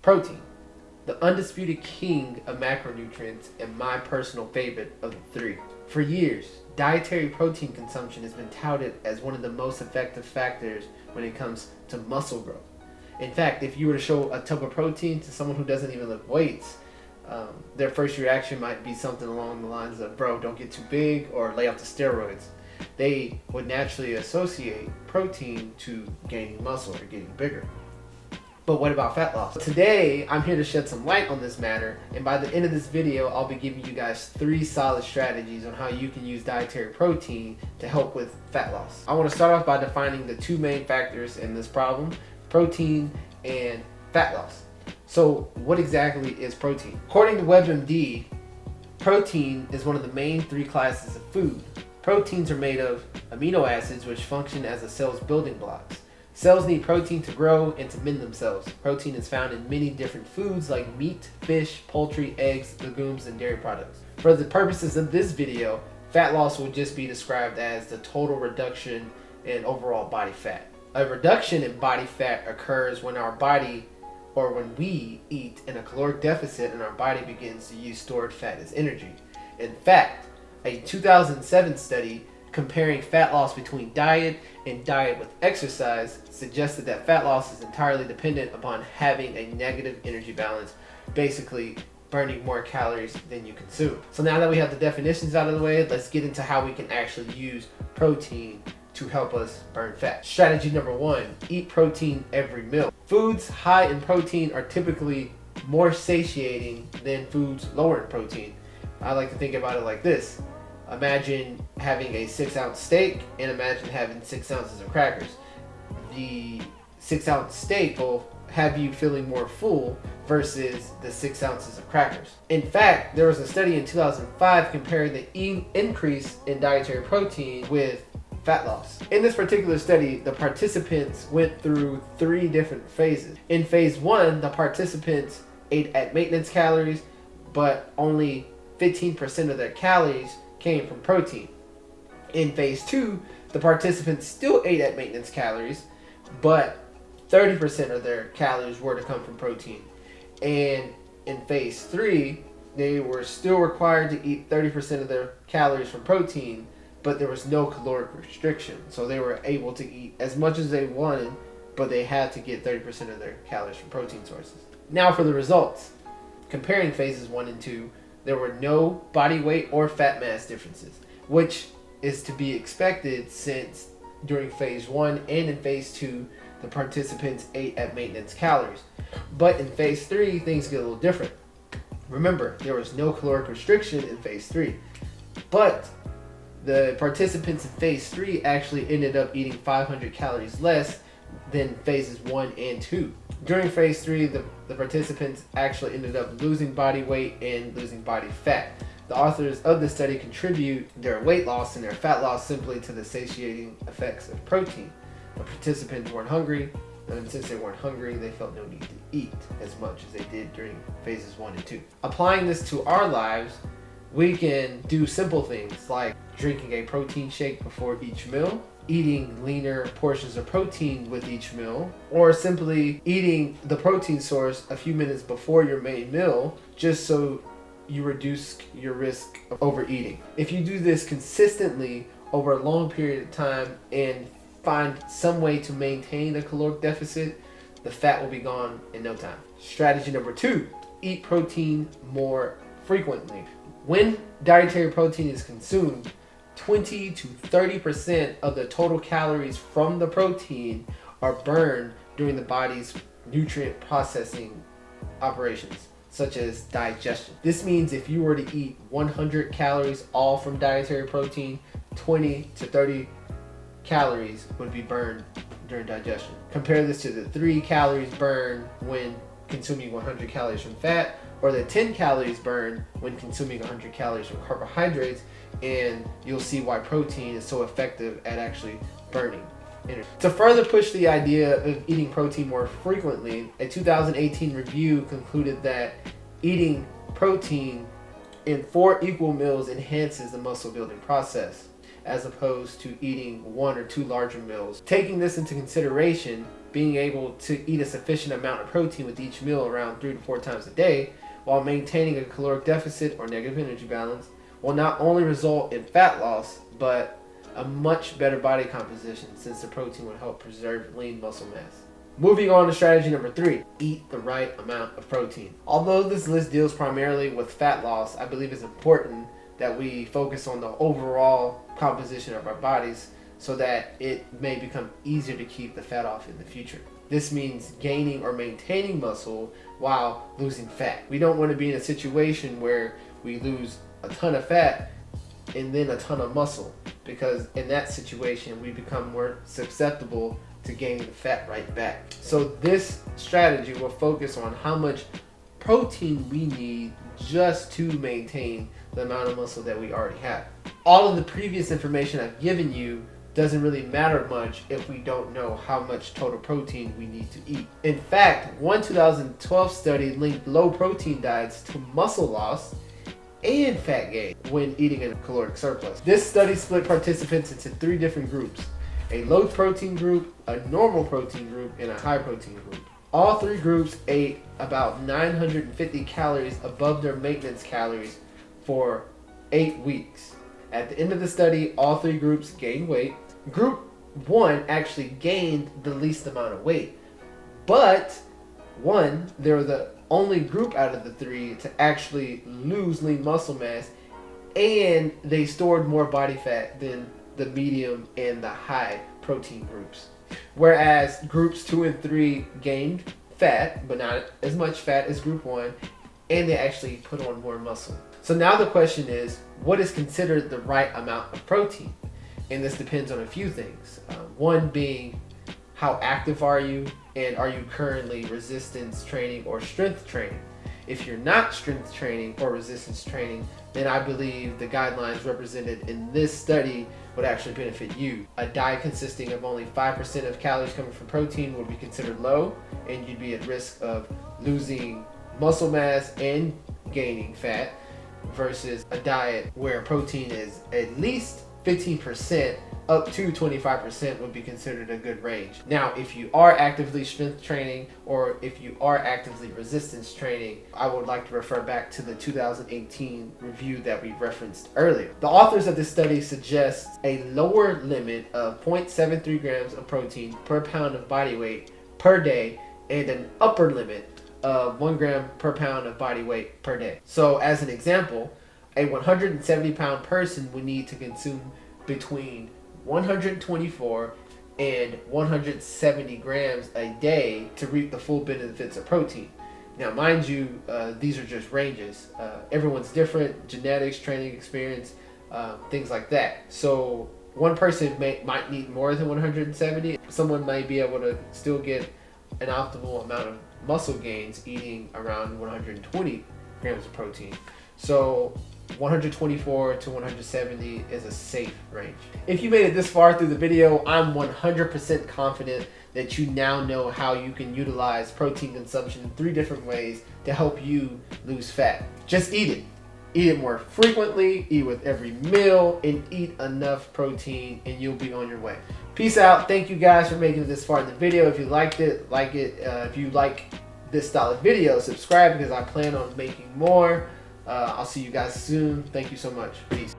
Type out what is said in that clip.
Protein, the undisputed king of macronutrients and my personal favorite of the three. For years, dietary protein consumption has been touted as one of the most effective factors when it comes to muscle growth. In fact, if you were to show a tub of protein to someone who doesn't even lift weights, their first reaction might be something along the lines of, bro, don't get too big, or lay off the steroids. They would naturally associate protein to gaining muscle or getting bigger. But what about fat loss? Today, I'm here to shed some light on this matter, and by the end of this video, I'll be giving you guys 3 solid strategies on how you can use dietary protein to help with fat loss. I want to start off by defining the 2 main factors in this problem: protein and fat loss. So what exactly is protein? According to WebMD, protein is one of the main 3 classes of food. Proteins are made of amino acids which function as a cell's building blocks. Cells need protein to grow and to mend themselves. Protein is found in many different foods like meat, fish, poultry, eggs, legumes, and dairy products. For the purposes of this video, fat loss will just be described as the total reduction in overall body fat. A reduction in body fat occurs when our body, or when we eat in a caloric deficit and our body begins to use stored fat as energy. In fact, a 2007 study comparing fat loss between diet and diet with exercise suggested that fat loss is entirely dependent upon having a negative energy balance, basically burning more calories than you consume. So now that we have the definitions out of the way, let's get into how we can actually use protein to help us burn fat. Strategy number 1, eat protein every meal. Foods high in protein are typically more satiating than foods lower in protein. I like to think about it like this. Imagine having a 6-ounce steak and imagine having 6 ounces of crackers. The 6-ounce steak will have you feeling more full versus the 6 ounces of crackers. In fact, there was a study in 2005 comparing the increase in dietary protein with fat loss. In this particular study, the participants went through 3 different phases. In phase 1, the participants ate at maintenance calories, but only 15% of their calories came from protein. In phase 2, the participants still ate at maintenance calories, but 30% of their calories were to come from protein. And in phase 3, they were still required to eat 30% of their calories from protein, but there was no caloric restriction. So they were able to eat as much as they wanted, but they had to get 30% of their calories from protein sources. Now for the results. Comparing phases 1 and 2, there were no body weight or fat mass differences, which is to be expected since during phase 1 and in phase 2, the participants ate at maintenance calories. But in phase 3, things get a little different. Remember, there was no caloric restriction in phase 3, but the participants in phase 3 actually ended up eating 500 calories less than phases 1 and 2. During phase 3, the participants actually ended up losing body weight and losing body fat. The authors of the study contribute their weight loss and their fat loss simply to the satiating effects of protein. The participants weren't hungry, and since they weren't hungry, they felt no need to eat as much as they did during phases 1 and 2. Applying this to our lives, we can do simple things like drinking a protein shake before each meal, eating leaner portions of protein with each meal, or simply eating the protein source a few minutes before your main meal, just so you reduce your risk of overeating. If you do this consistently over a long period of time and find some way to maintain a caloric deficit, the fat will be gone in no time. Strategy number 2, eat protein more frequently. When dietary protein is consumed, 20 to 30% of the total calories from the protein are burned during the body's nutrient processing operations, such as digestion. This means if you were to eat 100 calories all from dietary protein, 20 to 30 calories would be burned during digestion. Compare this to the 3 calories burned when consuming 100 calories from fat, or the 10 calories burned when consuming 100 calories from carbohydrates, and you'll see why protein is so effective at actually burning energy. To further push the idea of eating protein more frequently, a 2018 review concluded that eating protein in 4 equal meals enhances the muscle building process, as opposed to eating 1 or 2 larger meals. Taking this into consideration, being able to eat a sufficient amount of protein with each meal around 3 to 4 times a day while maintaining a caloric deficit or negative energy balance will not only result in fat loss, but a much better body composition, since the protein will help preserve lean muscle mass. Moving on to strategy number 3, eat the right amount of protein. Although this list deals primarily with fat loss, I believe it's important that we focus on the overall composition of our bodies so that it may become easier to keep the fat off in the future. This means gaining or maintaining muscle while losing fat. We don't want to be in a situation where we lose a ton of fat and then a ton of muscle, because in that situation we become more susceptible to gaining the fat right back. So this strategy will focus on how much protein we need just to maintain the amount of muscle that we already have. All of the previous information I've given you doesn't really matter much if we don't know how much total protein we need to eat. In fact, one 2012 study linked low protein diets to muscle loss and fat gain when eating in a caloric surplus. This study split participants into 3 different groups: a low protein group, a normal protein group, and a high protein group. All 3 groups ate about 950 calories above their maintenance calories for 8 weeks. At the end of the study, all 3 groups gained weight. Group 1 actually gained the least amount of weight, but they were the only group out of the 3 to actually lose lean muscle mass, and they stored more body fat than the medium and the high protein groups. Whereas groups 2 and 3 gained fat, but not as much fat as group 1, and they actually put on more muscle. So now the question is, what is considered the right amount of protein? And this depends on a few things. One being, how active are you, and are you currently resistance training or strength training? If you're not strength training or resistance training, then I believe the guidelines represented in this study would actually benefit you. A diet consisting of only 5% of calories coming from protein would be considered low, and you'd be at risk of losing muscle mass and gaining fat, versus a diet where protein is at least 15% up to 25% would be considered a good range. Now, if you are actively strength training or if you are actively resistance training, I would like to refer back to the 2018 review that we referenced earlier. The authors of this study suggest a lower limit of 0.73 grams of protein per pound of body weight per day and an upper limit of 1 gram per pound of body weight per day. So as an example, a 170 pound person would need to consume between 124 and 170 grams a day to reap the full benefits of protein. Now, mind you, these are just ranges. Everyone's different, genetics, training experience, things like that. So one person might need more than 170. Someone might be able to still get an optimal amount of muscle gains eating around 120 grams of protein. So 124 to 170 is a safe range. If you made it this far through the video, I'm 100% confident that you now know how you can utilize protein consumption in 3 different ways to help you lose fat. Just eat it. Eat it more frequently, eat with every meal, and eat enough protein, and you'll be on your way. Peace out. Thank you guys for making it this far in the video. If you liked it, like it. If you like this style of video, subscribe, because I plan on making more. I'll see you guys soon. Thank you so much. Peace.